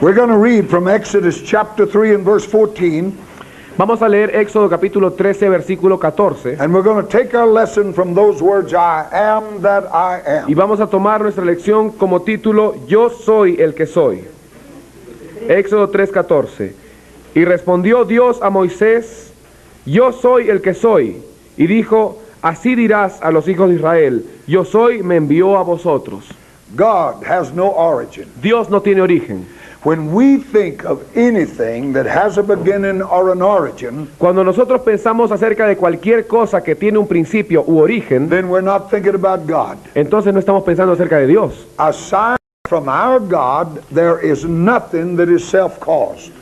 We're going to read from Exodus chapter 3 and verse 14. Vamos a leer Éxodo capítulo 13, versículo 14. And we're going to take our lesson from those words, I am that I am. Y vamos a tomar nuestra lección como título, Yo soy el que soy. Éxodo 3:14. Y respondió Dios a Moisés, Yo soy el que soy. Y dijo, así dirás a los hijos de Israel, Yo soy, me envió a vosotros. God has no origin. Dios no tiene origen. When we think of anything that has a beginning or an origin, Cuando nosotros pensamos acerca de cualquier cosa que tiene un principio u origen, then we're not thinking about God. entonces no estamos pensando acerca de Dios. Aside from our God, there is nothing that is self-caused.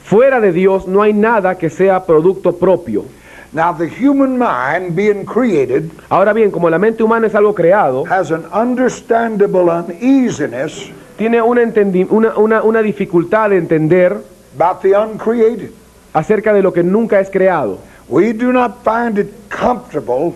Fuera de Dios no hay nada que sea producto propio. Now, the human mind, being created, Ahora bien, como la mente humana es algo creado, has an understandable uneasiness tiene una dificultad de entender about the uncreated. acerca de lo que nunca es creado. We do not find it comfortable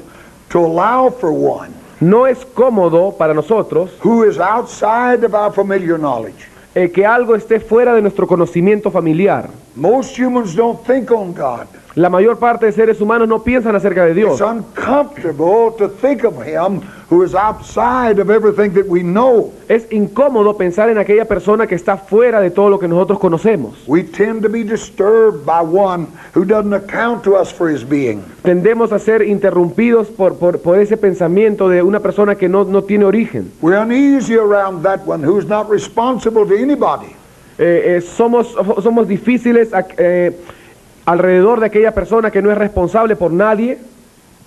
to allow for one No es cómodo para nosotros who is outside of our familiar knowledge. que algo esté fuera de nuestro conocimiento familiar. Most humans don't think on God. La mayor parte de seres humanos no piensan acerca de Dios. It's uncomfortable to think of Him who is outside of everything that we know. Es incómodo pensar en aquella persona que está fuera de todo lo que nosotros conocemos. We tend to be disturbed by one who doesn't account to us for his being. Tendemos a ser interrumpidos por ese pensamiento de una persona que no tiene origen. We're uneasy around that one who's not responsible to anybody. Somos difíciles alrededor de aquella persona que no es responsable por nadie.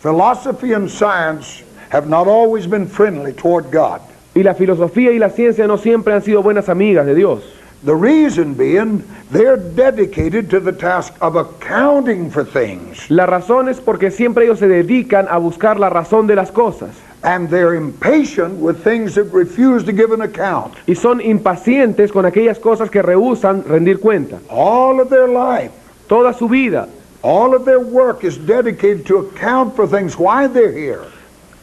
Philosophy and science have not always been friendly toward God. Y la filosofía y la ciencia no siempre han sido buenas amigas de Dios. The reason being, they're dedicated to the task of accounting for things. La razón es porque siempre ellos se dedican a buscar la razón de las cosas. And they're impatient with things that refuse to give an account. Y son impacientes con aquellas cosas que rehúsan rendir cuenta. All of their life, Toda su vida, all of their work is dedicated to account for things, why they're here.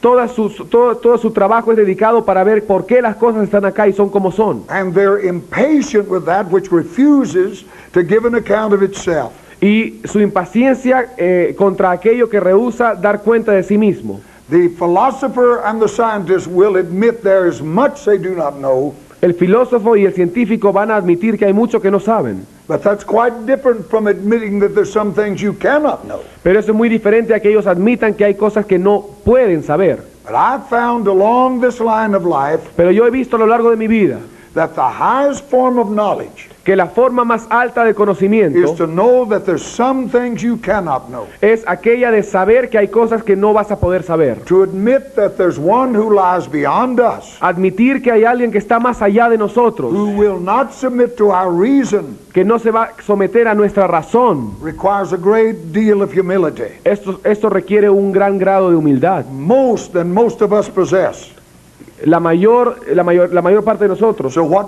todo su trabajo es dedicado para ver por qué las cosas están acá y son como son. And they're impatient with that which refuses to give an account of itself. Y su impaciencia contra aquello que rehúsa dar cuenta de sí mismo. The philosopher and the scientist will admit there is much they do not know, El filósofo y el científico van a admitir que hay mucho que no saben. but that's quite different from admitting that there's some things you cannot know. Pero eso es muy diferente a que ellos admitan que hay cosas que no pueden saber. But I've found along this line of life Pero yo he visto a lo largo de mi vida that the highest form of knowledge que la forma más alta de is conocimiento to know that there's some things you cannot know. es aquella de saber que hay cosas que no vas a poder saber. To admit that there's one who lies beyond us, Admitir que hay alguien que está más allá de nosotros, who will not submit to our reason, que no se va a someter a nuestra razón. requires a great deal of humility. Esto requiere un gran grado de humildad. Most of us possess. La mayor parte de nosotros. So what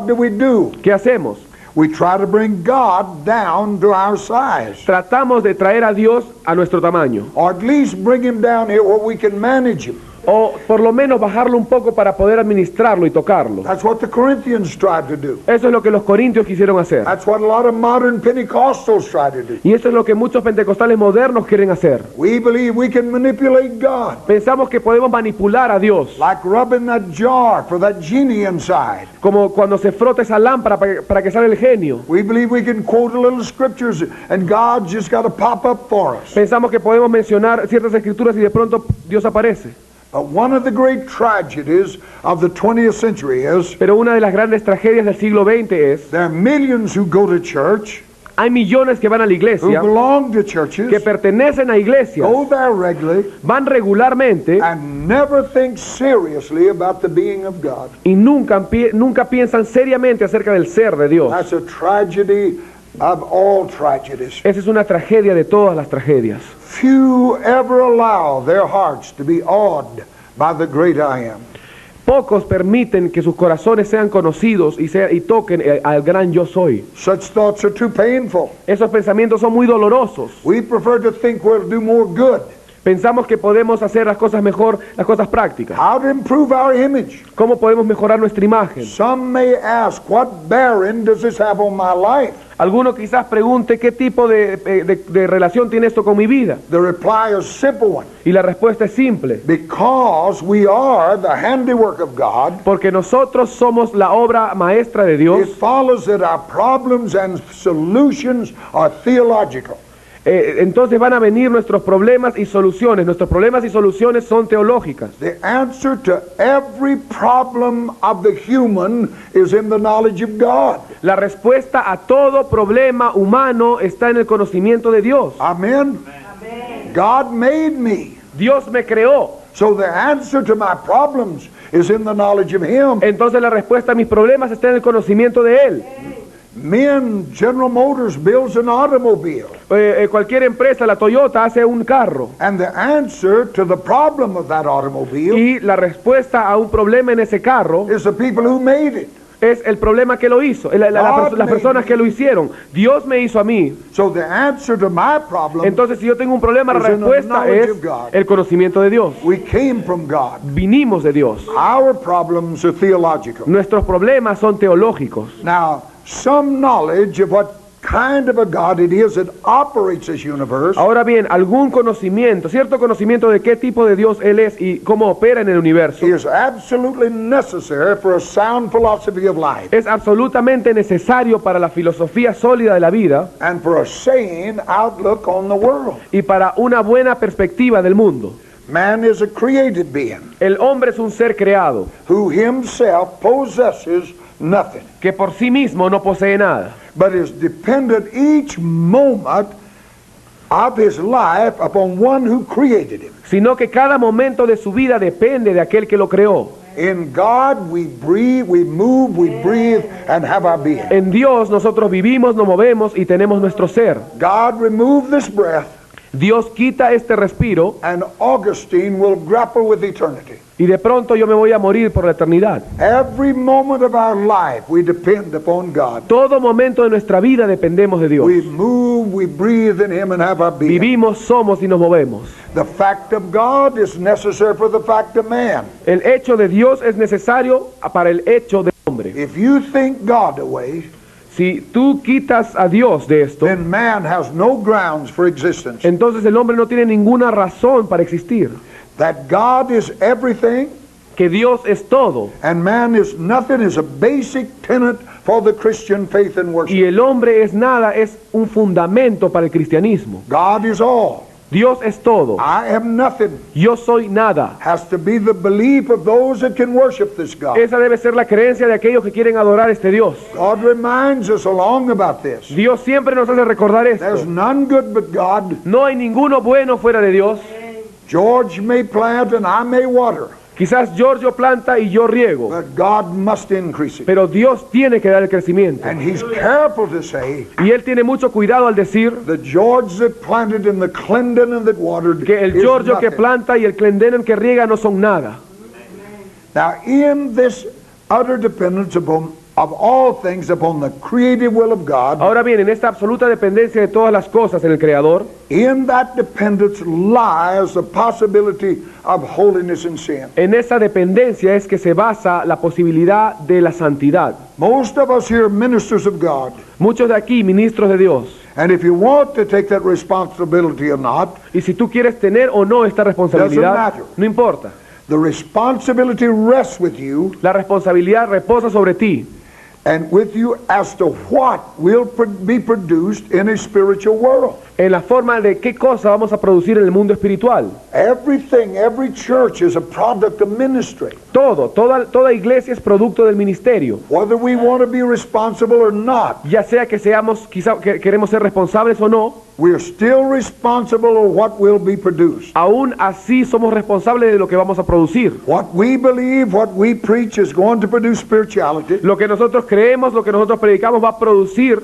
do we do? ¿Qué hacemos? We try to bring God down to our size, Tratamos de traer a Dios a nuestro tamaño, or at least bring him down here where we can manage him. o por lo menos bajarlo un poco para poder administrarlo y tocarlo. That's what the Corinthians tried to do. Eso es lo que los corintios quisieron hacer. That's what a lot of modern Pentecostals try to do. Y eso es lo que muchos pentecostales modernos quieren hacer. We believe we can manipulate God, Pensamos que podemos manipular a Dios, like rubbing that jar for that genie inside. como cuando se frota esa lámpara para que salga el genio. We believe we can quote a little scriptures and God's just got to pop up for us. Pensamos que podemos mencionar ciertas escrituras y de pronto Dios aparece. But one of the great tragedies of the 20th century is Pero una de las grandes tragedias del siglo XX es, there are millions who go to church, hay millones que van a la who iglesia, belong to que churches, pertenecen a iglesias, go there regularly, van regularmente and never think seriously about the being of God. y nunca piensan seriamente acerca del ser de Dios. That's a tragedy of all tragedies. Esa es una tragedia de todas las tragedias. Few ever allow their hearts to be awed by the great I am. Pocos permiten que sus corazones sean conocidos y toquen al gran yo soy. Such thoughts are too painful. Esos pensamientos son muy dolorosos. We prefer to think we'll do more good. Pensamos que podemos hacer las cosas mejor, las cosas prácticas. How to improve our image. ¿Cómo podemos mejorar nuestra imagen? Some may ask, what bearing does this have on my life? Alguno quizás pregunte qué tipo de relación tiene esto con mi vida. The reply is a simple one. Y la respuesta es simple. Because we are the handiwork of God, Porque nosotros somos la obra maestra de it Dios. follows that our problems and solutions are theological. Entonces van a venir nuestros problemas y soluciones. Nuestros problemas y soluciones son teológicas. The answer to every problem of the human is in the knowledge of God. La respuesta a todo problema humano está en el conocimiento de Dios. Amen? God made me. Dios me creó. So the answer to my problems is in the knowledge of Him. Entonces la respuesta a mis problemas está en el conocimiento de Él. General Motors builds an automobile. Cualquier empresa, la Toyota, hace un carro. And the answer to the problem of that automobile Y la respuesta a un problema en ese carro is the people who made it. es el problema que lo hizo, las personas que lo hicieron. Dios me hizo a mí. So the answer to my problem, Entonces, si yo tengo un problema, la is in the respuesta knowledge es of God. el conocimiento de Dios. we came from God. Vinimos de Dios. Our problems are theological. Nuestros problemas son teológicos. Now, some knowledge of what kind of a God it is that operates this universe Ahora bien, algún conocimiento, cierto conocimiento de qué tipo de Dios Él es y cómo opera en el universo, is absolutely necessary for a sound philosophy of life es absolutamente necesario para la filosofía sólida de la vida and for a sane outlook on the world. y para una buena perspectiva del mundo. Man is a created being El hombre es un ser creado who himself possesses nothing, que por sí mismo no posee nada, but is dependent each moment of his life upon one who created him. sino que cada momento de su vida depende de aquel que lo creó. In God we breathe, we move, we breathe, and have our being. En Dios nosotros vivimos, nos movemos y tenemos nuestro ser. God removed this breath, Dios quita este respiro and Augustine will grapple with eternity. y de pronto yo me voy a morir por la eternidad. Every moment of our life we depend upon God. Todo momento de nuestra vida dependemos de Dios. We move, we breathe in Him and have our being. Vivimos, somos y nos movemos. The fact of God is necessary for the fact of man. El hecho de Dios es necesario para el hecho del hombre. If you think God away, Si tú quitas a Dios de esto, then man has no grounds for existence. entonces el hombre no tiene ninguna razón para existir. That God is everything Que Dios es todo and man is nothing is a basic tenet for the Christian faith and worship. y el hombre es nada, es un fundamento para el cristianismo. God is all. Dios es todo. I am nothing. Yo soy nada. Has to be the belief of those that can worship this God. Esa debe ser la creencia de aquellos que quieren adorar a este Dios. God reminds us along about this. Dios siempre nos hace recordar There's esto. none good but God. No hay ninguno bueno fuera de Dios. George may plant and I may water, Quizás Giorgio planta y yo riego, but God must increase it. pero Dios tiene que dar el crecimiento. And He's careful to say Y Él tiene mucho cuidado al decir the George that planted and the Clendenin that watered que el is Giorgio que nothing. planta y el Clendenin que riega no son nada. Now, in this utter dependence of all things upon the creative will of God, Ahora bien, en esta absoluta dependencia de todas las cosas en el Creador, in that dependence lies the possibility of holiness and sin. en esa dependencia es que se basa la posibilidad de la santidad. Most of us here are ministers of God. Muchos de aquí, ministros de Dios, And if you want to take that responsibility or not, y si tú quieres tener o no esta responsabilidad, Doesn't matter. no importa. the responsibility rests with you La responsabilidad reposa sobre ti and with you as to what will be produced in a spiritual world. en la forma de qué cosa vamos a producir en el mundo espiritual. Everything, every church is a product of ministry. Toda iglesia es producto del ministerio. Whether we want to be responsible or not, Ya sea que seamos, quizá que queremos ser responsables o no, we are still responsible for what will be produced. aún así somos responsables de lo que vamos a producir. What we believe, what we preach is going to produce spirituality. Lo que nosotros creemos, lo que nosotros predicamos va a producir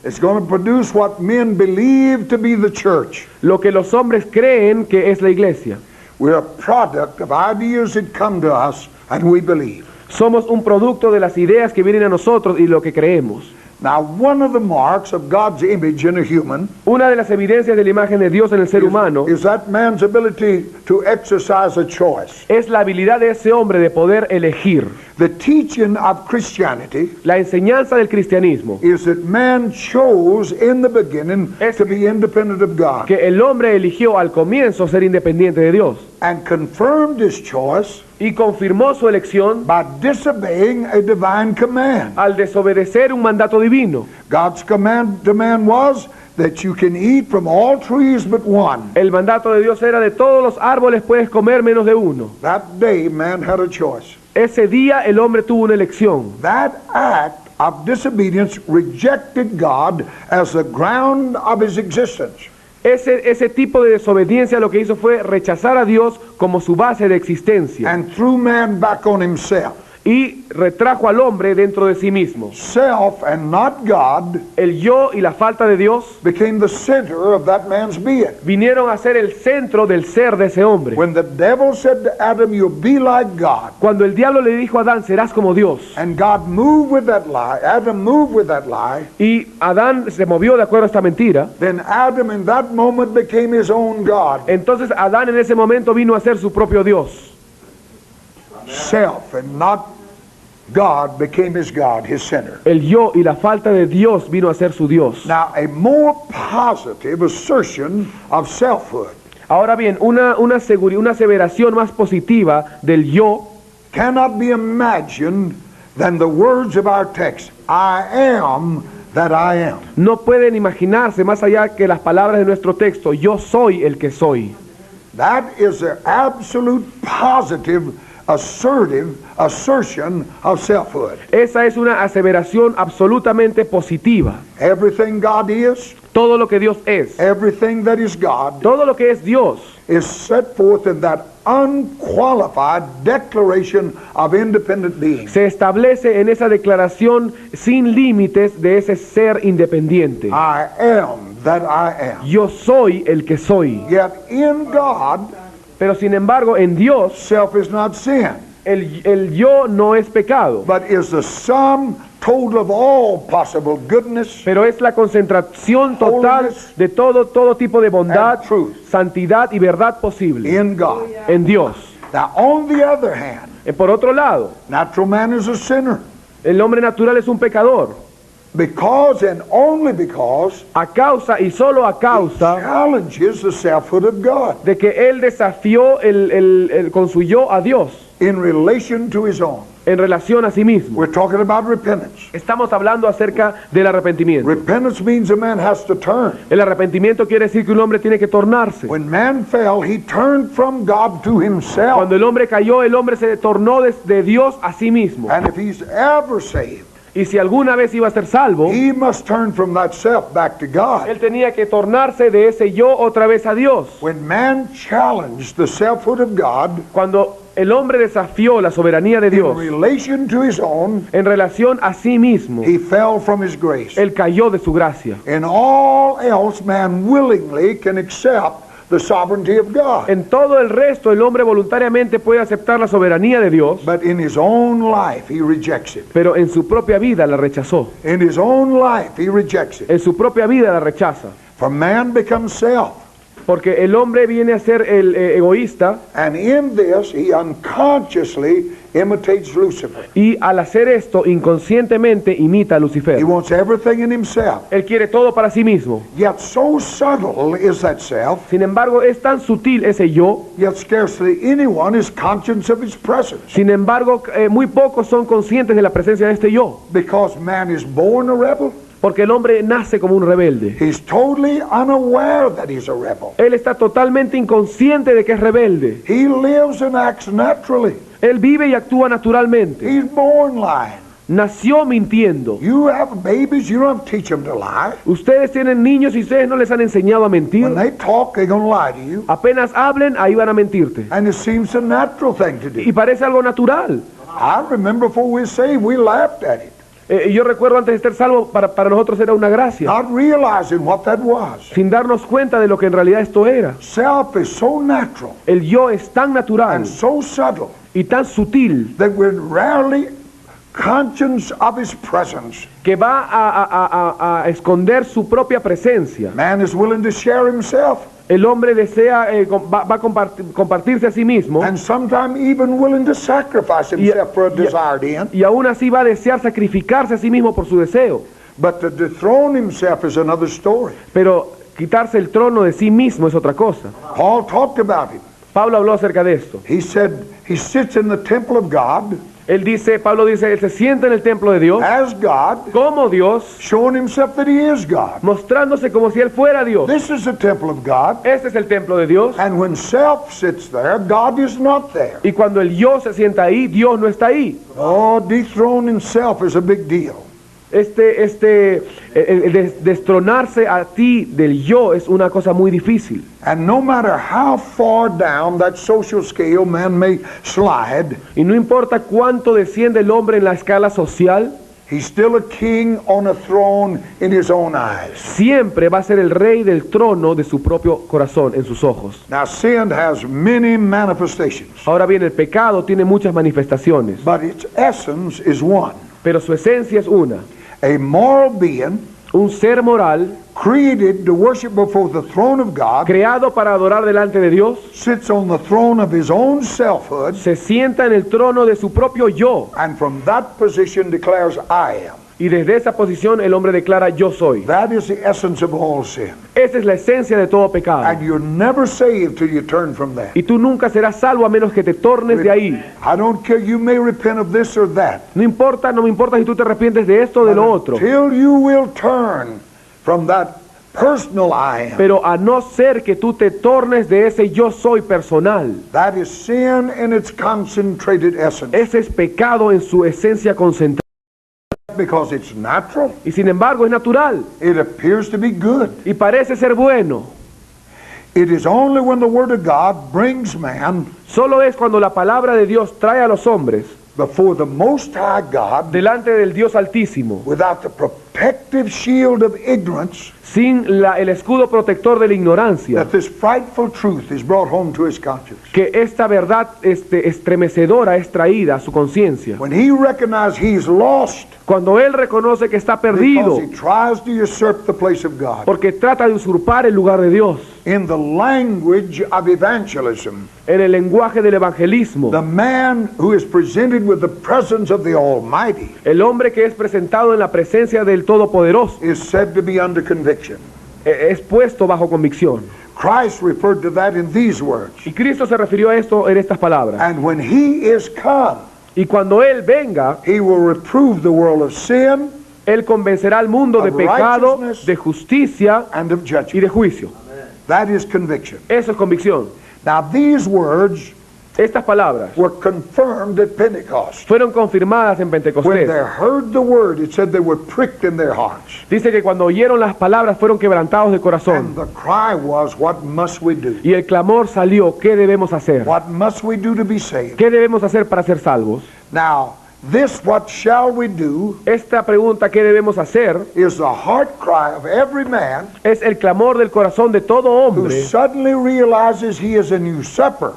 It's going to produce what men believe to be the church. lo que los hombres creen que es la iglesia. We're a product of ideas that come to us and we believe. Somos un producto de las ideas que vienen a nosotros y lo que creemos. Now, one of the marks of God's image in a human Una de las evidencias de la imagen de Dios en el ser humano is that man's ability to exercise a choice. es la habilidad de ese hombre de poder elegir. The teaching of Christianity La enseñanza del cristianismo is that man chose in the beginning to be independent of God que el hombre eligió al comienzo ser independiente de Dios and confirmed his choice y confirmó su elección by disobeying a divine command. al desobedecer un mandato divino. God's command to man was that you can eat from all trees but one. El mandato de Dios era: de todos los árboles puedes comer menos de uno. That day man had a choice. Ese día el hombre tuvo una elección. That act of disobedience rejected God as the ground of his existence. Ese tipo de desobediencia lo que hizo fue rechazar a Dios como su base de existencia And threw man back on himself. y retrajo al hombre dentro de sí mismo. Self and not God El yo y la falta de Dios became the center of that man's being. vinieron a ser el centro del ser de ese hombre. When the devil said to Adam, you'll be like God, Cuando el diablo le dijo a Adán: serás como Dios, and God moved with that lie, Adam moved with that lie, y Adán se movió de acuerdo a esta mentira, then Adam in that moment became his own God. entonces Adán en ese momento vino a ser su propio Dios. Self and not God became his God, his center. El yo y la falta de Dios vino a ser su Dios. Now, a more positive assertion of selfhood Ahora bien, una aseveración más positiva del yo cannot be imagined than the words of our text, I am that I am. no pueden imaginarse más allá que las palabras de nuestro texto: yo soy el que soy. That is the absolute positive assertion of selfhood. Esa es una aseveración absolutamente positiva. Everything God is, Todo lo que Dios es, everything that is God, todo lo que es Dios, is set forth in that unqualified declaration of independent being. se establece en esa declaración sin límites de ese ser independiente. I am that I am. Yo soy el que soy. Yet in God, Pero sin embargo, en Dios, self is not sin, el yo no es pecado, but is the sum total of all possible goodness, pero es la concentración total de todo tipo de bondad, and truth santidad y verdad posible in God. en Dios. Now, on the other hand, Por otro lado, natural man is a sinner el hombre natural es un pecador, because and only because a causa y solo a causa challenges the selfhood of God de que él desafió con su yo a Dios in relation to his own. en relación a sí mismo. We're talking about repentance. Estamos hablando acerca del arrepentimiento. Repentance means a man has to turn. El arrepentimiento quiere decir que un hombre tiene que tornarse. When man fell, he turned from God to himself. Cuando el hombre cayó, el hombre se tornó de Dios a sí mismo. And if he's ever saved, Y si alguna vez iba a ser salvo, he must turn from that self back to God. él tenía que tornarse de ese yo otra vez a Dios. When man challenged the selfhood of God Cuando el hombre desafió la soberanía de in Dios relation to his own, en relación a sí mismo, he fell from his grace. él cayó de su gracia. In all else, man willingly can accept the sovereignty of God. En todo el resto, el hombre voluntariamente puede aceptar la soberanía de Dios, But in his own life, he rejects it. pero en su propia vida la rechazó. In his own life, he rejects it. En su propia vida la rechaza. For man becomes self. Porque el hombre viene a ser el egoísta, And in this, he unconsciously imitates Lucifer. y al hacer esto inconscientemente imita a Lucifer. He wants everything in himself. Él quiere todo para sí mismo. Yet so subtle is that self, Sin embargo, es tan sutil ese yo. yet scarcely anyone is conscious of his presence. Sin embargo, muy pocos son conscientes de la presencia de este yo. Because man is born a rebel, Porque el hombre nace como un rebelde. he's totally unaware that he's a rebel. Él está totalmente inconsciente de que es rebelde. He lives and acts naturally. Él vive y actúa naturalmente. He's born lying. Nació mintiendo. You have babies, you don't teach them to lie. Ustedes tienen niños y ustedes no les han enseñado a mentir. When they talk, they're going to lie to you. Apenas hablen, ahí van a mentirte. And it seems a natural thing to Y do. parece algo natural. I remember before we were saved, we laughed at it, Yo recuerdo antes de ser salvo, para nosotros era una gracia, not realizing what that was. sin darnos cuenta de lo que en realidad esto era. Self is so natural El yo es tan natural and so subtle y tan sutil that we're rarely conscience of his presence. que va a esconder su propia presencia. Man is willing to share himself, El hombre desea, va a compartirse a sí mismo and sometimes even willing to sacrifice himself for a desired end. y aún así va a desear sacrificarse a sí mismo por su deseo. But to dethrone himself is another story. Pero quitarse el trono de sí mismo es otra cosa. Paul talked about it. Pablo habló acerca de esto. He said he sits in the temple of God Pablo dice, él se sienta en el templo de Dios as God, como Dios, showing himself that he is God. mostrándose como si él fuera Dios. This is the temple of God, Este es el templo de Dios. and when self sits there, God is not there. Y cuando el yo se sienta ahí, Dios no está ahí. Oh, dethroning self is a big deal. Destronarse a ti del yo es una cosa muy difícil. And no matter how far down that social scale man may slide, Y no importa cuánto desciende el hombre en la escala social, he's still a king on a throne in his own eyes. siempre va a ser el rey del trono de su propio corazón, en sus ojos. Now, sin has many manifestations, Ahora bien, el pecado tiene muchas manifestaciones, but its essence is one. pero su esencia es una. A moral being Un ser moral created to worship before the throne of God creado para adorar delante de Dios sits on the throne of his own selfhood, se sienta en el trono de su propio yo, and from that position declares, I am. y desde esa posición el hombre declara yo soy. That is the essence of all sin. Esa es la esencia de todo pecado. And you're never saved till you turn from that. Y tú nunca serás salvo a menos que te tornes de ahí. I don't care, you may repent of this or that. No importa, no me importa si tú te arrepientes de esto o de lo otro. Till you will turn from that personal I am. Pero a no ser que tú te tornes de ese yo soy personal. That is sin in its concentrated essence. Ese es pecado en su esencia concentrada. Because it's natural, Y sin embargo es natural. it appears to be good. Y parece ser bueno. It is only when the Word of God brings man Solo es cuando la palabra de Dios trae a los hombres before the Most High God delante del Dios Altísimo, without the protective shield of ignorance sin el escudo protector de la ignorancia, that this frightful truth is brought home to his conscience. que esta verdad estremecedora es traída a su conciencia. When he recognizes he's lost Cuando él reconoce que está perdido, because he tries to usurp the place of God. porque trata de usurpar el lugar de Dios. In the language of evangelism, En el lenguaje del evangelismo, the man who is presented with the presence of the Almighty el hombre que es presentado en la presencia del Todopoderoso is said to be under conviction. es puesto bajo convicción. Christ referred to that in these words. Y Cristo se refirió a esto en estas palabras. And when he is come, Y cuando Él venga, he will reprove the world of sin Él convencerá al mundo de Of pecado, righteousness. de justicia and of y judgment. de juicio. That is conviction. Eso es convicción. Now these words Estas palabras were confirmed at Pentecost. fueron confirmadas en When Pentecostés. they heard the word, it said they were pricked in their hearts. Dice que cuando oyeron las palabras fueron quebrantados de And corazón. the cry was, what must we do? Y el clamor salió, ¿qué debemos hacer? What must we do to be saved? ¿Qué debemos hacer para ser salvos? Now, this what shall we do Esta pregunta, ¿qué debemos hacer? is the heart cry of every man Es el clamor del corazón de todo who hombre suddenly realizes he is an usurper.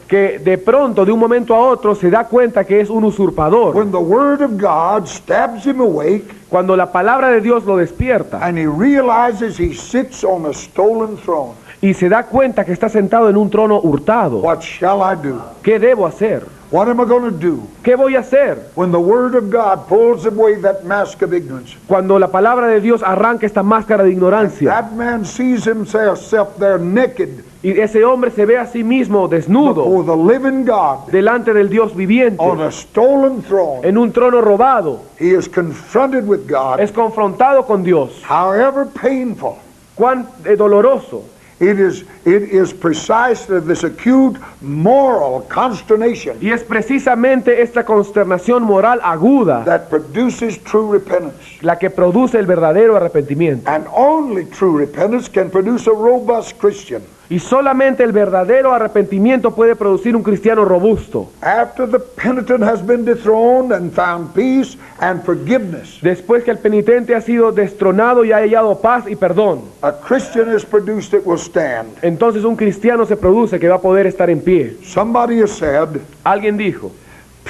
que de pronto, de un momento a otro, se da cuenta que es un usurpador. When the word of God stabs him awake Cuando la palabra de Dios lo despierta and he realizes he sits on a stolen throne. y se da cuenta que está sentado en un trono hurtado. What shall I do? ¿Qué debo hacer? What am I going to do? ¿Qué voy a hacer? When the word of God pulls away that mask of ignorance, Cuando la palabra de Dios arranca esta máscara de ignorancia that man sees himself there naked y ese hombre se ve a sí mismo desnudo before the living God delante del Dios viviente on a stolen throne. en un trono robado, He is confronted with God, es confrontado con Dios. however painful. Cuán doloroso. It is precisely this acute moral consternation Y es precisamente esta consternación moral aguda that produces true repentance. la que produce el verdadero arrepentimiento. And only true repentance can produce a robust Christian. Y solamente el verdadero arrepentimiento puede producir un cristiano robusto. After the penitent has been dethroned and found peace and forgiveness, Después que el penitente ha sido destronado y ha hallado paz y perdón, a Christian is produced that will stand. entonces un cristiano se produce que va a poder estar en pie. Somebody has said, Alguien dijo,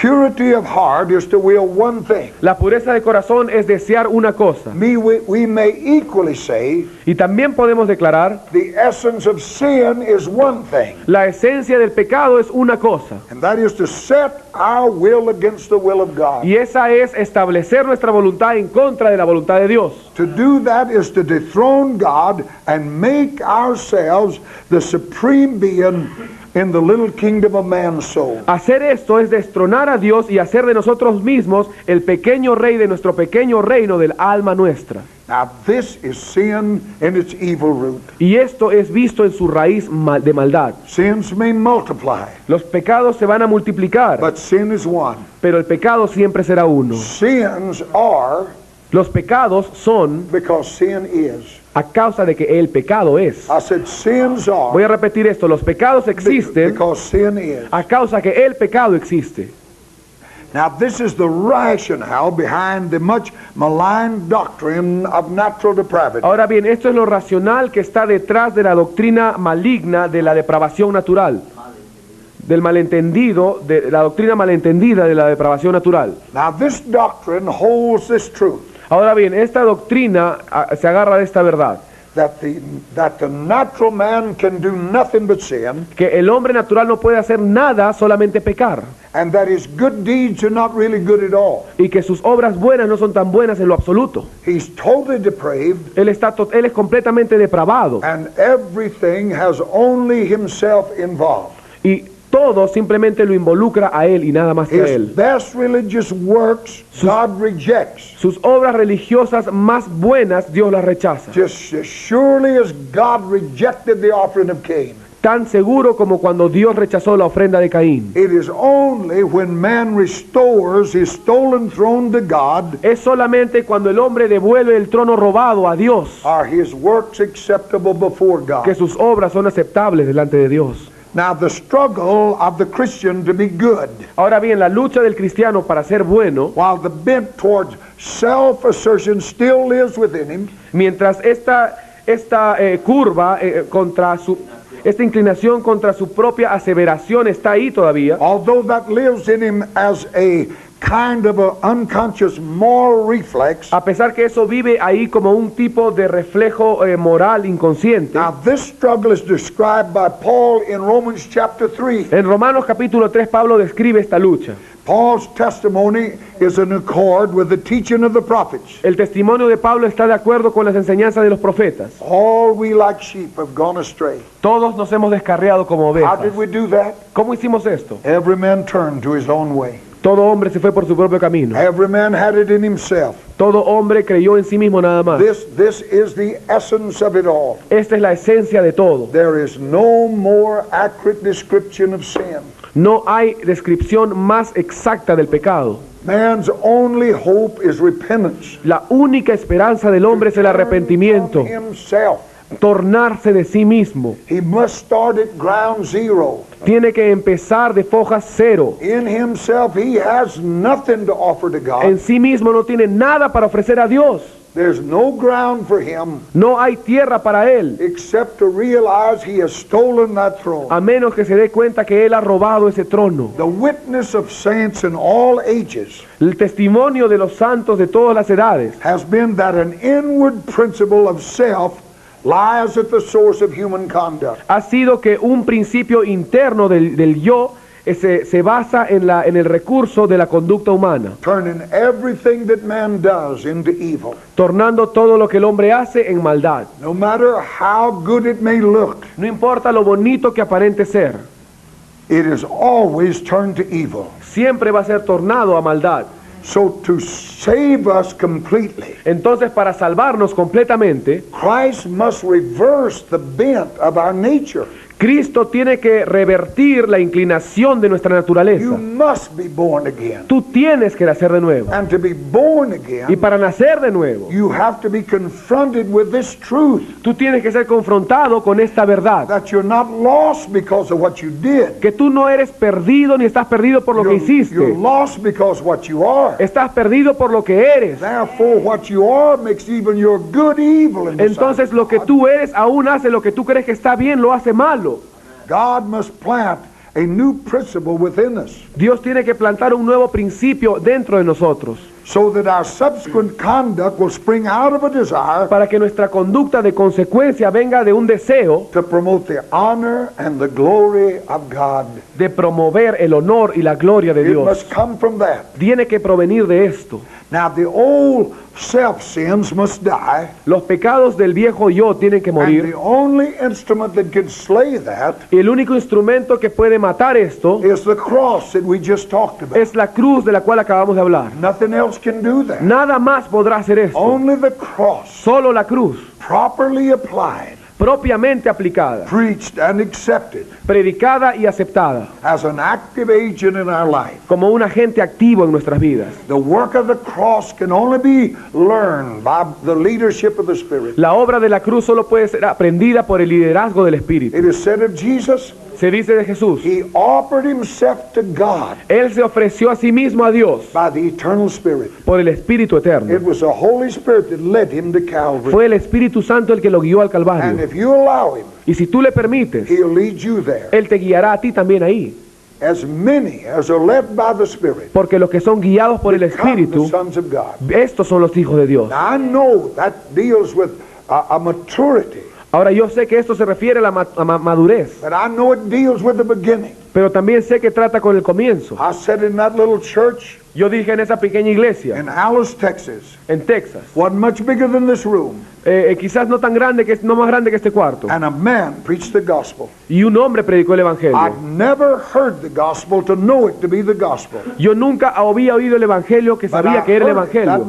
Purity of heart is to will one thing. La pureza de corazón es desear una cosa. We may equally say Y también podemos declarar, the essence of sin is one thing, la esencia del pecado es una cosa. and that is to set our will against the will of God. Y esa es establecer nuestra voluntad en contra de la voluntad de Dios. To do that is to dethrone God and make ourselves the supreme being in the little kingdom of man's soul. Hacer esto es destronar a Dios y hacer de nosotros mismos el pequeño rey de nuestro pequeño reino del alma nuestra. Now this is sin in its evil root. Y esto es visto en su raíz de maldad. Sins may multiply, Los pecados se van a multiplicar, but sin is one. pero el pecado siempre será uno. Sins are Los pecados son because sin is. a causa de que el pecado es. I said sins Voy are a repetir esto, los pecados existen because sin is. a causa que el pecado existe. Now this is the rationale behind the much maligned doctrine of natural depravity. Ahora bien, esto es lo racional que está detrás de la doctrina maligna de la depravación natural. Del malentendido, de la doctrina malentendida de la depravación natural. Now this doctrine holds this truth, Ahora bien, esta doctrina se agarra de esta verdad, that the natural man can do nothing but sin, que el hombre natural no puede hacer nada, solamente pecar, and that his good deeds are not really good at all. y que sus obras buenas no son tan buenas en lo absoluto. He's totally depraved, Él es completamente depravado, and everything has only himself involved. y todo simplemente lo involucra a él y nada más que a His él. best religious works God rejects. Sus obras religiosas más buenas Dios las rechaza. Just as surely as God rejected the offering of Cain. Tan seguro como cuando Dios rechazó la ofrenda de Caín. It is only when man restores his stolen throne to God Es solamente cuando el hombre devuelve el trono robado a Dios are his works acceptable before que God. sus obras son aceptables delante de Dios. Now the struggle of the Christian to be good, Ahora bien, la lucha del cristiano para ser bueno, while the bent towards self-assertion still lives within him, mientras esta curva esta inclinación contra su propia aseveración está ahí todavía, although that lives in him as a kind of a unconscious moral reflex. a pesar que eso vive ahí como un tipo de reflejo moral inconsciente. Now this struggle is described by Paul in Romans chapter 3. En Romanos capítulo 3 Pablo describe esta lucha. Paul's testimony is in accord with the teaching of the prophets. El testimonio de Pablo está de acuerdo con las enseñanzas de los profetas. All we like sheep have gone astray. Todos nos hemos descarriado como How ovejas. did we do that? ¿Cómo hicimos esto? Every man turned to his own way. Todo hombre se fue por su propio camino. Every man had it in himself. Todo hombre creyó en sí mismo nada más. This is the essence of it all. Esta es la esencia de todo. There is no more accurate description of sin. No hay descripción más exacta del pecado. Man's only hope is repentance. La única esperanza del hombre es el arrepentimiento, From himself. tornarse de sí mismo. He must start at ground zero. Tiene que empezar de foja cero. In himself, he has nothing to offer to En God. sí mismo no tiene nada para ofrecer a Dios. There's no ground for him No hay tierra para él, except to realize he has stolen that throne. a menos que se dé cuenta que él ha robado ese trono. The witness of saints in all ages El testimonio de los santos de todas las edades has been that an inward principle of self lies at the source of human conduct. ha sido que un principio interno del yo se basa en el recurso de la conducta humana, Turning everything that man does into evil. tornando todo lo que el hombre hace en maldad. No matter how good it may look, No importa lo bonito que aparente ser, it is always turned to evil. siempre va a ser tornado a maldad. So to save us completely, Entonces, para salvarnos completamente, Christ must reverse the bent of our nature. Cristo tiene que revertir la inclinación de nuestra You naturaleza. must be born again. Tú tienes que nacer de nuevo. And to be born Y again, para nacer de nuevo, you have to be confronted with this truth tú tienes que ser confrontado con esta verdad. that you're not lost because of what you did. Que tú no eres perdido ni estás perdido por lo que You're hiciste. lost because what you are. Estás perdido por lo que eres. Therefore, what you are makes even your good evil in the sight Entonces of lo que God. tú eres aún hace lo que tú crees que está bien, lo hace malo. God must plant a new principle within us, Dios tiene que plantar un nuevo principio dentro de nosotros so that our subsequent conduct will spring out of a desire para que nuestra conducta de consecuencia venga de un deseo to promote the honor and the glory of God. de promover el honor y la gloria de It Dios. must come from that. Tiene que provenir de esto. Now, the old self-sins must die, Los pecados del viejo yo tienen que and the morir. only instrument that can slay that Y el único instrumento que puede matar esto is the cross that we just talked about. es la cruz de la cual acabamos de hablar. Nothing else can do that. Nada más podrá hacer esto. Only the cross, Solo la cruz, properly applied, propiamente aplicada, preached and accepted predicada y aceptada, as an active agent in our life. como un agente activo en nuestras vidas. The work of the cross can only be learned by the leadership of the Spirit. La obra de la cruz solo puede ser aprendida por el liderazgo del Espíritu. It is said of Jesus, Se dice de Jesús, he offered himself to God Él se ofreció a sí mismo a Dios by the eternal Spirit. por el Espíritu It eterno. was the Holy Spirit that led him to Calvary. Fue el Espíritu Santo el que lo guió al And Calvario. if you allow him, Y si tú le permites, he'll lead you there. Él te guiará a ti también ahí. As many as are led by the Spirit Porque los que son guiados por el become the Espíritu, sons of God. estos son los hijos de Dios. Now, I know that deals with a maturity, Ahora yo sé que esto se refiere a la madurez, but I know it deals with the beginning. pero también sé que trata con el comienzo. I said in that little church Yo dije en esa pequeña iglesia, in Alice, Texas, en Texas, wasn't much bigger than this room, quizás no tan grande, no más grande que este cuarto, and a man preached the gospel. y un hombre predicó el Evangelio. I've never heard the gospel to know it to be the gospel. Yo nunca había oído el Evangelio que sabía que era el Evangelio,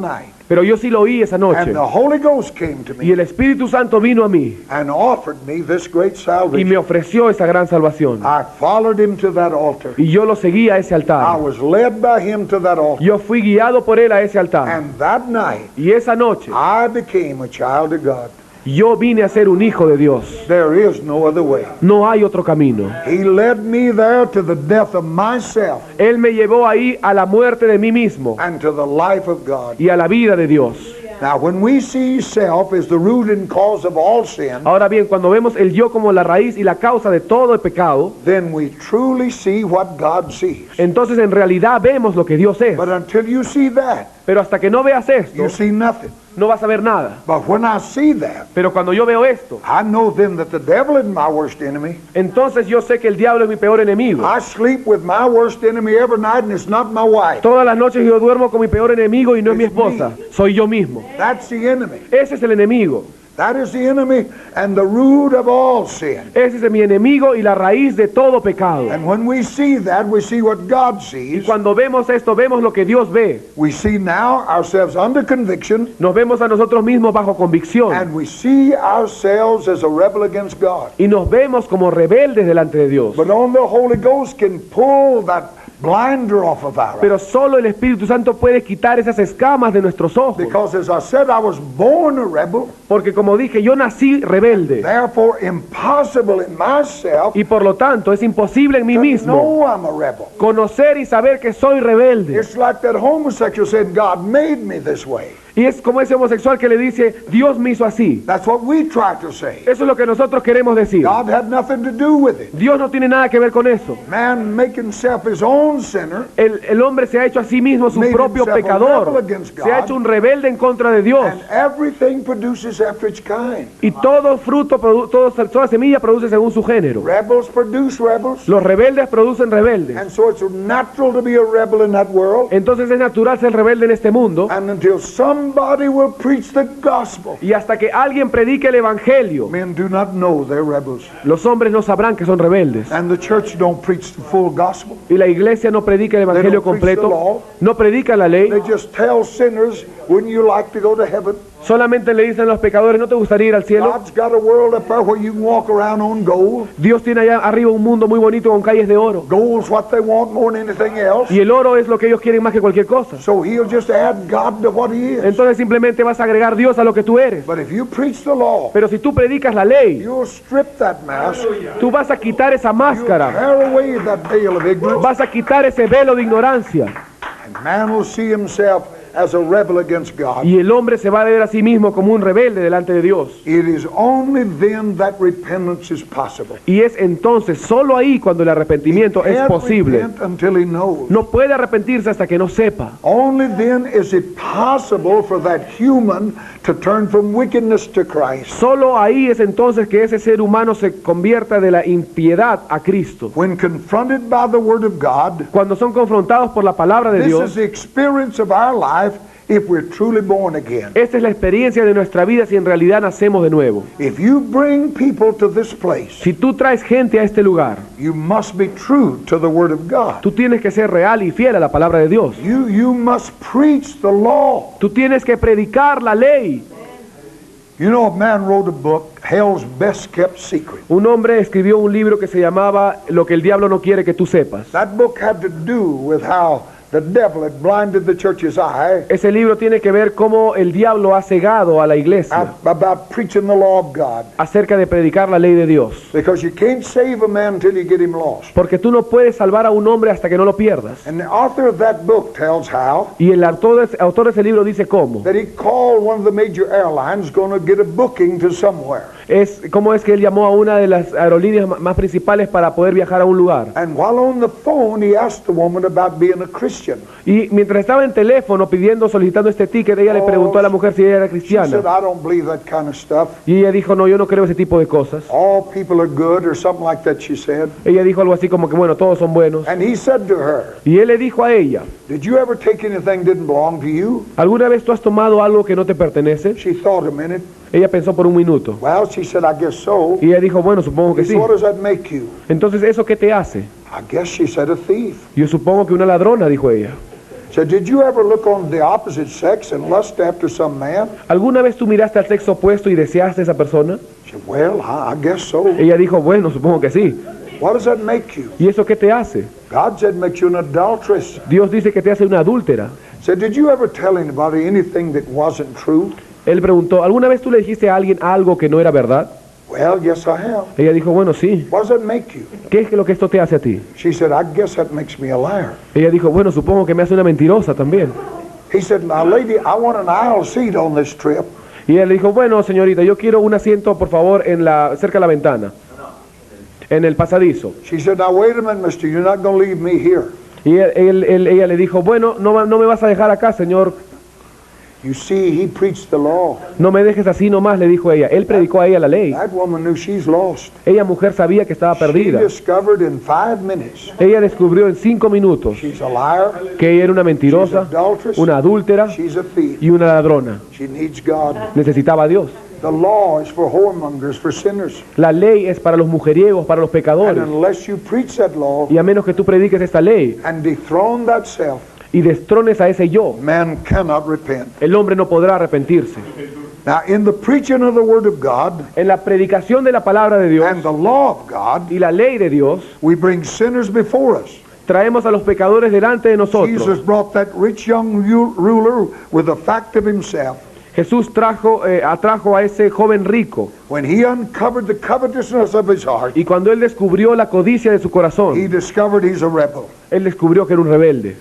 pero yo sí lo oí esa noche. And the Holy Ghost came to Y me el Espíritu Santo vino a mí and offered me this great y salvation. me ofreció esa gran salvación. I followed him to that altar. Y yo lo seguí a ese I altar. was led by him to that altar. Yo fui guiado por él a ese altar. And that night, Y esa noche I became a child of God. yo vine a ser un hijo de Dios. There is no other way. No hay otro camino. He led me there to the death of myself Él me llevó ahí a la muerte de mí mismo and to the life of God. y a la vida de Dios. Now, when we see self as the root and cause of all sin, Ahora bien, cuando vemos el yo como la raíz y la causa de todo el pecado, then we truly see what God sees. entonces en realidad vemos lo que Dios es. But until you see that, Pero hasta que no veas esto, you see nothing. no vas a ver nada. But when I see that, Pero cuando yo veo esto, I know then that the devil is my worst enemy. entonces yo sé que el diablo es mi peor enemigo. I sleep with my worst enemy every night, and it's not my wife. Todas las noches yo duermo con mi peor enemigo y no es mi It's esposa, soy yo mismo. That's the enemy. Ese es el enemigo. That is the enemy and the root of all sin. Ese es mi enemigo y la raíz de todo pecado. And when we see that, we see what God Y sees. cuando vemos esto, vemos lo que Dios ve. We see now ourselves under conviction, Nos vemos a nosotros mismos bajo convicción. and we see ourselves as a rebel against God. Y nos vemos como rebeldes delante de Dios. But only the Holy Ghost can pull that blinder off of our eyes. Pero solo el Espíritu Santo puede quitar esas escamas de nuestros ojos. Because as I said, I was born a rebel, Porque como dije, yo nací rebelde. therefore impossible in myself Y por lo tanto es imposible en mí to mismo know I'm a rebel. conocer y saber que soy rebelde. It's like that homosexual said, God made me this way. Y es como ese homosexual que le dice, Dios me hizo así. That's what we try to say. Eso es lo que nosotros queremos decir. God had nothing to do with it. Dios no tiene nada que ver con eso. Man making himself his own sinner, El hombre se ha hecho a sí mismo su Made propio himself a pecador. rebel against God. Se ha hecho un rebelde en contra de Dios. and everything produces after its kind. Y todo fruto, toda semilla produce según su género. Rebels produce rebels, Los rebeldes producen rebeldes. and so it's natural to be a rebel in that world. Entonces es natural ser rebelde en este mundo. And until somebody will preach the gospel, Y hasta que alguien predique el evangelio, men do not know they're rebels. los hombres no sabrán que son rebeldes. And the church don't preach the full gospel. Y la iglesia no predica el evangelio They don't preach the completo, law. no predica la ley, They just tell sinners, wouldn't you like to go to heaven? solamente le dicen a los pecadores, ¿no te gustaría ir al cielo? God's got a world up there where you can walk around on gold. Dios tiene allá arriba un mundo muy bonito con calles de oro. Gold's what they want more than anything else. Y el oro es lo que ellos quieren más que cualquier cosa. So he'll just add God to what he is. Entonces simplemente vas a agregar Dios a lo que tú eres. But if you preach the law, Pero si tú predicas la ley, you'll strip that mask. tú vas a quitar esa You'll máscara, tear away that veil of ignorance. vas a quitar ese velo de ignorancia. And man will see himself as a rebel against God. Y el hombre se va a ver a sí mismo como un rebelde delante de Dios. It is only then that repentance is possible. Y es entonces solo ahí cuando el arrepentimiento es Can't posible. repent until he knows. No puede arrepentirse hasta que no sepa. Only then is it possible for that human to turn from wickedness to Christ. Solo ahí es entonces que ese ser humano se convierta de la impiedad a Cristo. When confronted by the Word of God, Cuando son confrontados por la palabra de this is Dios, the experience of our life if we're truly born again. esta es la experiencia de nuestra vida si en realidad nacemos de nuevo. If you bring people to this place, Si tú traes gente a este lugar, you must be true to the Word of God. tú tienes que ser real y fiel a la palabra de Dios. You must preach the law. Tú tienes que predicar la ley. You know, a man wrote a book, Hell's Best Kept Secret. Un hombre escribió un libro que se llamaba Lo que el diablo no quiere que tú sepas. That book had to do with how the devil had blinded the church's eye Ese libro tiene que ver cómo el diablo ha cegado a la iglesia about preaching the law of God. acerca de predicar la ley de Dios. Because you can't save a man until you get him lost. Porque tú no puedes salvar a un hombre hasta que no lo pierdas. And the author of that book tells how Y el autor de ese libro dice cómo. that he called one of the major airlines going to get a booking to somewhere. Cómo es que él llamó a una de las aerolíneas más principales para poder viajar a un lugar. And while on the phone, he asked the woman about being a Christian. Y mientras estaba en teléfono solicitando este ticket, ella le preguntó a la mujer si ella era She said, cristiana. I don't believe that kind of stuff. Y ella dijo, no, yo no creo ese tipo de cosas. All people are good or something like that, she said. Ella dijo algo así como que, bueno, todos son buenos. And he said to her, Y él le dijo a ella, did you ever take anything that didn't belong to you? ¿alguna vez tú has tomado algo que no te pertenece? She thought a minute. Ella pensó por un minuto. Well, she said, I guess so. Y ella dijo, bueno, supongo que He sí. said, what does that make you? Entonces, ¿eso qué te hace? I guess she said a thief. Yo supongo que una ladrona, dijo ella. Said, did you ever look on the opposite sex and lust after some man? ¿Alguna vez tú miraste al sexo opuesto y deseaste a esa persona? She said, well, I guess so. Ella dijo, bueno, supongo que sí. What does that make you? ¿Y eso qué te hace? God said makes you an adulteress. Dios dice que te hace una adúltera. Said, did you ever tell anybody anything that wasn't true? Él preguntó, ¿alguna vez tú le dijiste a alguien algo que no era verdad? Well, yes, I have. Ella dijo, bueno, sí. What does that make you? ¿Qué es lo que esto te hace a ti? She said, I guess that makes me a liar. Ella dijo, bueno, supongo que me hace una mentirosa también. He said, now, lady, I want an aisle seat on this trip. Y él le dijo, bueno, señorita, yo quiero un asiento, por favor, cerca de la ventana, en el pasadizo. She said, now, wait a minute, mister, you're not going to leave me here. Y ella le dijo, bueno, no me vas a dejar acá, señor. You see, he preached the law. No me dejes así nomás, le dijo ella. Él predicó a ella la ley. That woman knew she's lost. Ella, mujer, sabía que estaba She perdida. discovered in 5 minutes Ella descubrió en 5 minutos she's a liar, que ella era una she's mentirosa, adulteress, una adúltera she's a thief. y una ladrona. She needs God. Necesitaba a Dios. The law is for whoremongers, for sinners. La ley es para los mujeriegos, para los And pecadores. unless you preach that law Y a menos que tú prediques esta ley and dethrone that self, y destrones a ese yo, man cannot repent. el hombre no podrá arrepentirse. Now, in the preaching of the Word of God En la predicación de la palabra de Dios and the law of God, y la ley de Dios, we bring sinners before us. traemos a los pecadores delante de nosotros. Jesus brought that rich young ruler with the fact of himself. Jesús atrajo a ese joven rico, When he uncovered the covetousness of his heart, y cuando él descubrió la codicia de su he corazón, discovered he's a rebel. él descubrió que era un rebelde.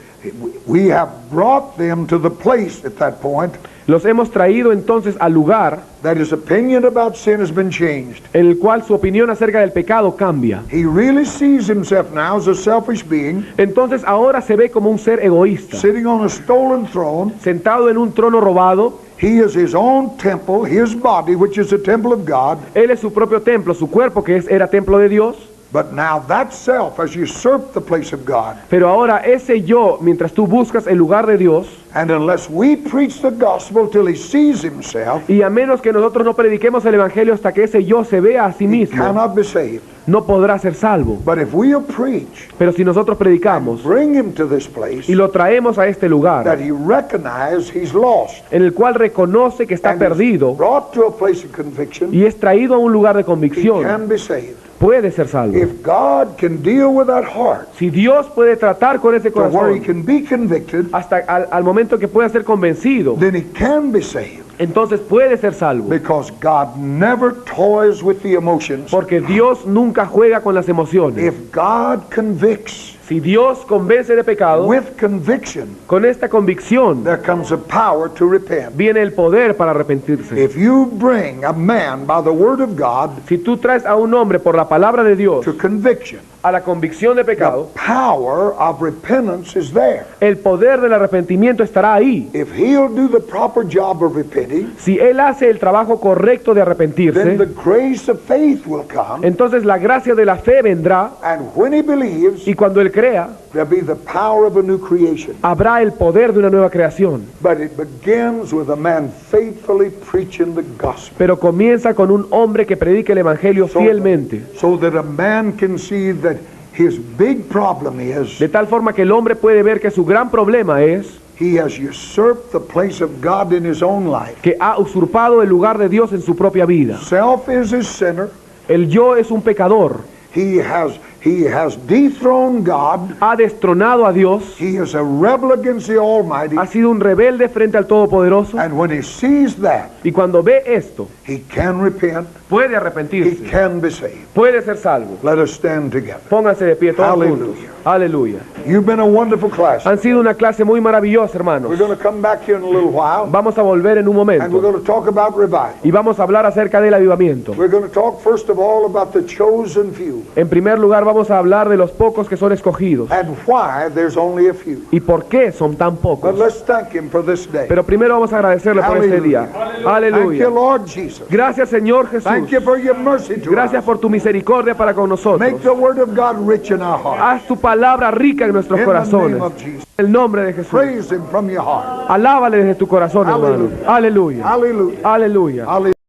We have brought them to the place at that point Los hemos traído entonces al lugar that his opinion about sin has been changed. en el cual su opinión acerca del pecado cambia. He really sees himself now as a selfish being, Entonces ahora se ve como un ser egoísta, sitting on a stolen throne. sentado en un trono robado. He is his own temple, his body, which is the temple of God. Él es su propio templo, su cuerpo que era templo de Dios. But now that self has usurped the place of God. Pero ahora ese yo, mientras tú buscas el lugar de Dios, And unless we preach the gospel till he sees himself, y a menos que nosotros no prediquemos el evangelio hasta que ese yo se vea a sí he mismo, cannot be saved. no podrá ser salvo. But if we'll preach, Pero si nosotros predicamos bring him to this place, y lo traemos a este that lugar, he recognizes he's lost, en el cual reconoce que está and is perdido brought to a place of conviction, y es traído a un lugar de he convicción, can be saved. puede ser salvo. If God can deal with that heart Si Dios puede tratar con ese to where he corazón can be convicted, hasta al momento que pueda ser convencido, then he can be saved. entonces puede ser salvo. Because God never toys with the emotions. Porque Dios nunca juega con las emociones. If God convicts, Si Dios convence de pecado, with conviction, con esta convicción there comes a power to repent. viene el poder para arrepentirse. If you bring a man by the word of God Si tú traes a un hombre por la palabra de Dios to conviction, a la convicción de the pecado, power of repentance is there. el poder del arrepentimiento estará ahí. If he'll do the proper job of repenting, Si él hace el trabajo correcto de then the arrepentirse, grace of faith will come, entonces la gracia de la fe vendrá, and when he believes, y cuando él crea, there'll be the power of a new creation. habrá el poder de una nueva creación. But it begins with a man faithfully preaching the gospel, Pero comienza con un hombre que predique el evangelio fielmente, so that a man can see that his big problem is de tal forma que el hombre puede ver que su gran problema es he has usurped the place of God in his own life. que ha usurpado el lugar de Dios en su propia vida. Self is a sinner. El yo es un pecador, He has dethroned God. ha destronado a Dios, He is a rebel against the Almighty. ha sido un rebelde frente al Todopoderoso, And when he sees that, y cuando ve esto, he can repent. puede He arrepentirse, can be saved. puede ser salvo. Let us stand together. Pónganse de pie todos Aleluya. juntos. Aleluya. You've been a wonderful class. Han sido una clase muy maravillosa, hermanos. We're going to come back here in a little while, Vamos a volver en un and we're momento going to talk about revival. y vamos a hablar acerca del avivamiento. We're going to talk first of all about the chosen few En primer lugar, vamos a hablar de los pocos que son escogidos and why there's only a few. y por qué son tan But pocos. let's thank him for this day. Pero primero vamos a agradecerle por este día. Thank you, Aleluya. Lord Jesus. Gracias, Señor Jesús. Thank you for your mercy to Gracias us. por tu misericordia para con nosotros. Make the word of God rich in our hearts. Haz tu palabra rica en nuestros In the corazones. name of Jesus. En el nombre de Jesús. Praise him from your heart. Alábale desde tu corazón, hermano. Aleluya. Hallelujah. Aleluya. Hallelujah.